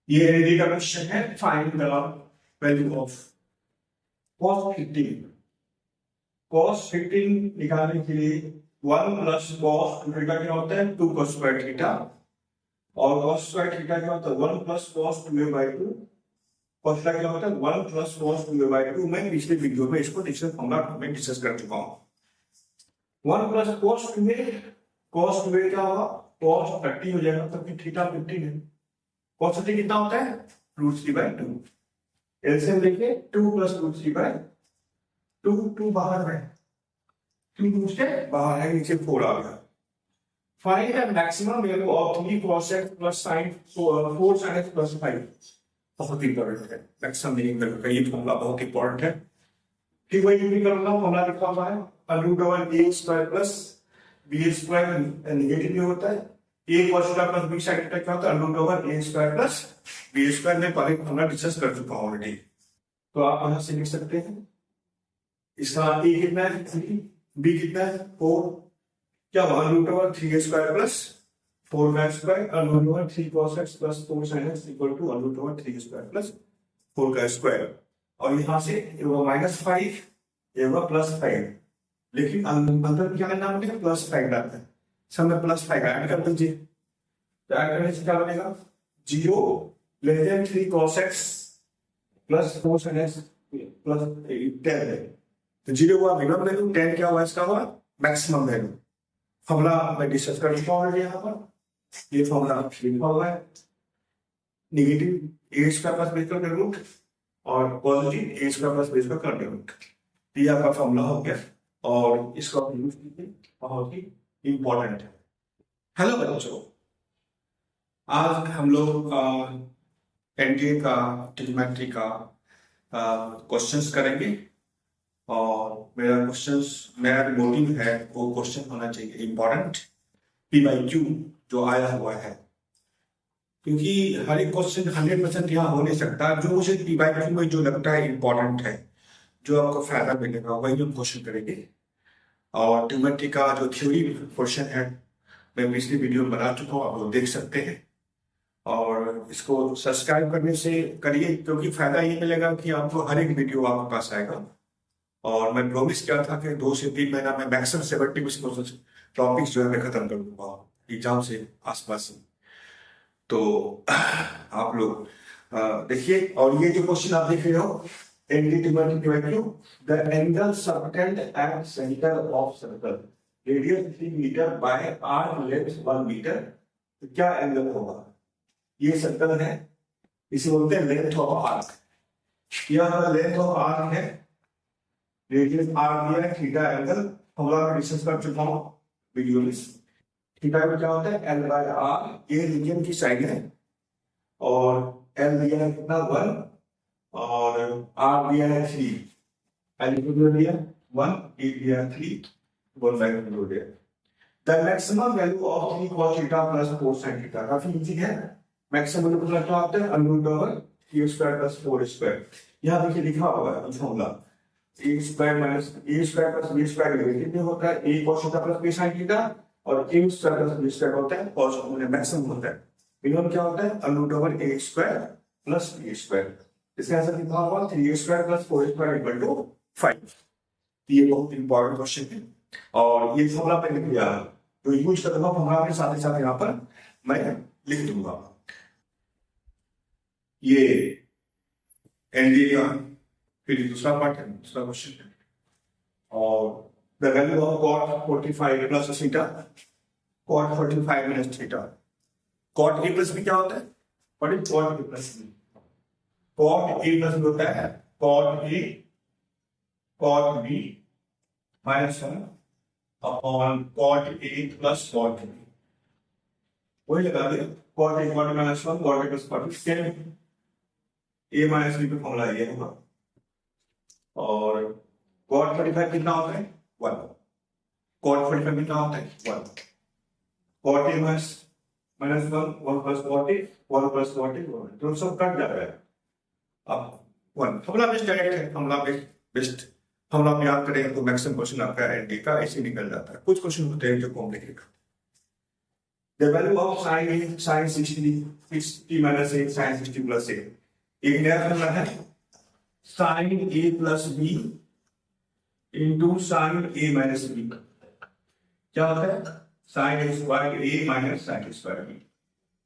ये एनडी का क्वेश्चन है, find the value of cos 15। cos 15 निकालने के लिए 1 प्लस cos थीटा क्या होता है 2 cos स्क्वायर थीटा, और cos स्क्वायर थीटा क्या होता है 1 plus cos 2a/2। cos theta क्या होता है 1 प्लस cos 2a/2। मैं पिछले वीडियो में इसको फॉर्मूला में डिस्कस कर चुका हूँ। 1 plus cos 2a, cos 2a क्या होगा cos 30 हो जाएगा, तो थीटा 15 है। cos 30 कितना होता है √3/2। एलसीएम लेके 2 प्लस √3/2, 2 बाहर है, 2 2 से बाहर है, नीचे 4 आ गया। Find the maximum value of 3 cos x plus sin 4 sin x plus 5। बहुत इंपॉर्टेंट है, मैक्सिमम मीनिंग वैल्यू का ये फॉर्मूला बहुत इंपॉर्टेंट है। ठीक वही यूज करूंगा, फॉर्मूला लिखा हुआ है √a² प्लस b² नेगेटिव में होता है, a cos theta plus b sin theta क्या होता है √a² प्लस b²। में पहले फॉर्मूला डिस्कस कर चुका हूं ऑलरेडी, तो आप यहां से लिख सकते हैं। इसका a कितना है 3, b कितना है 4, क्या हुआ √3a² plus 4² √3 cos x plus 4 sin x equal to √3a² plus 4²। और यहां से -5 ये +5, लेकिन अंदर क्या करना है +5 डालना है। सब में +5 ऐड कर दीजिए, तो ऐड करने से क्या बनेगा 0 < 3 cos x plus 4 sin x plus 10 है, तो 0 हुआ मिनिमम वैल्यू, 10 क्या हुआ इसका हुआ मैक्सिमम वैल्यू। फॉर्मूला मैं डिस्कस कर चुका हूं यहाँ पर, ये फॉर्मूला लिखा हुआ है नेगेटिव a² प्लस b² का रूट और पॉजिटिव a² प्लस b² का रूट। ये आपका फॉर्मूला हो गया और इसको आप यूज कीजिए, बहुत ही इंपॉर्टेंट है। हेलो बच्चों, आज हम लोग एनडीए का ट्रिग्नोमेट्री का क्वेश्चंस करेंगे, और मेरा मोटिव है वो क्वेश्चन होना चाहिए इंपॉर्टेंट p/q जो आया हुआ है, क्योंकि हर एक क्वेश्चन 100% यहाँ हो नहीं सकता। जो मुझे p/q में जो लगता है इंपॉर्टेंट है, जो आपको फायदा मिलेगा, वही हम क्वेश्चन करेंगे। और ट्रिग्नोमेट्री का जो थ्योरी क्वेश्चन है मैं पिछली वीडियो में बना चुका हूँ, आप लोग देख सकते हैं। और इसको सब्सक्राइब करने से करिए, क्योंकि फायदा ये मिलेगा कि आपको हर एक वीडियो आपके पास आएगा। और मैं प्रॉमिस किया था कि 2 से 3 महीना में मैक्सिमम 70 टॉपिक्स जो है मैं खत्म कर दूंगा एग्जाम से आसपास। तो आप लोग देखिए, और ये जो क्वेश्चन आप देख रहे हो the angle subtend at center of circle radius 3 metre by arc length 1 metre, तो क्या एंगल होगा। ये सर्कल है, इसे बोलते हैं लेंथ ऑफ आर्क। यह लेंथ ऑफ आर्क है, रेडियस आर दिया है, थीटा एंगल फॉर्मूला में डिस्कस कर चुका हूं वीडियो में। थीटा का क्या होता है L/R, ये रीजन की साइड है, और L दिया है कितना 1 और R दिया है 3, L दिया 1, A दिया 3, 1/2 दिया। The maximum value of 3 cos theta plus 4 sin theta, काफी इजी है। मैक्सिमम वैल्यू पता क्या होता है √3² प्लस 4²। यहां देखिए लिखा हुआ है formula a² minus a² plus b² negative में होता है, a cos theta plus b sin theta, और a² प्लस b² होता है पॉजिटिव में मैक्सिमम होता है। मिनिमम क्या होता है √a² प्लस b²। इसका आंसर लिखा होगा 3a² प्लस 4² इक्वल टू 5। ये बहुत इंपॉर्टेंट क्वेश्चन है, और ये फॉर्मूला पे लिख दिया है, तो यूज करूंगा फॉर्मूला के साथ ही साथ यहाँ पर मैं लिख दूंगा। ये एनडीए का फिर दूसरा पार्ट है, दूसरा क्वेश्चन है। और the value of cot 45 plus theta, cot 45 minus theta. cot a plus b क्या होता है, what is cot a plus b। cot a plus b होता है cot a cot b minus 1 upon cot a plus cot b। वही लगा दिया, cot a cot minus 1 cot a plus cot b, same a minus b पे formula ये होगा। और cot 45 कितना होता है 1, cot 45 कितना होता है 1, cot a minus 1 1 plus cot a 1 plus cot a 1, तो सब कट जा रहा है। अब 1 फॉर्मूला बेस्ट डायरेक्ट है, फॉर्मूला बेस्ट फॉर्मूला आप याद करेंगे तो मैक्सिमम क्वेश्चन आपका एनडी का ऐसे निकल जाता है। कुछ क्वेश्चन होते हैं जो complicated. The value of sine a sine 60 minus a sine 60 plus a. एक नया फॉर्मूला है sine a plus b into sine a minus b. क्या होता है? Sine square a minus sine square b.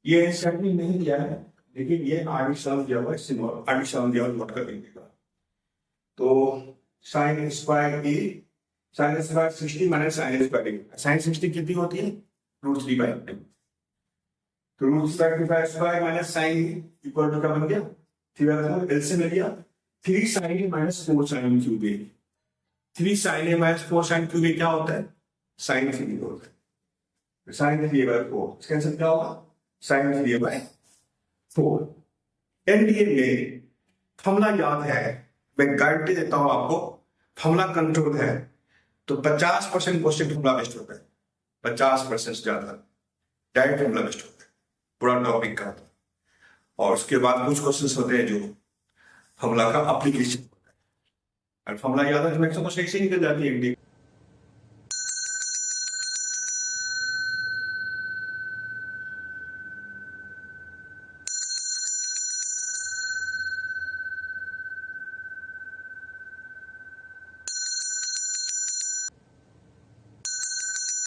ये इंस्टेंटली नहीं दिया है, लेकिन ये आर्टिफिशियल दिया हुआ है, सिंबल आर्टिफिशियल दिया हुआ नोट कर दीजिएगा। तो sine square a sine square 60 minus sine square a. Sine 60 कितनी होती है? √3/2। तो √3/2 square minus sine equal to क्या बन गया? 3/4 एलसीएम ले लिया 3 sin a minus 4 sin cube a. 3 sin a minus 4 sin cube a क्या होता है? sin 3 होता है। sin 3/4 इसका आंसर क्या होगा? sin 3/4। एनडीए में फॉर्मूला याद है, मैं गारंटी देता हूं आपको, फॉर्मूला कंट्रोल है तो 50% क्वेश्चन फॉर्मूला बेस्ट होता है। 50% ज्यादा डायरेक्ट फॉर्मूला बेस्ट होता है पूरा टॉपिक का। और उसके बाद कुछ क्वेश्चन होते हैं जो फॉर्मूला का एप्लीकेशन, और फॉर्मूला याद है तो मैक्सिमम क्वेश्चन ऐसे ही निकल जाती है।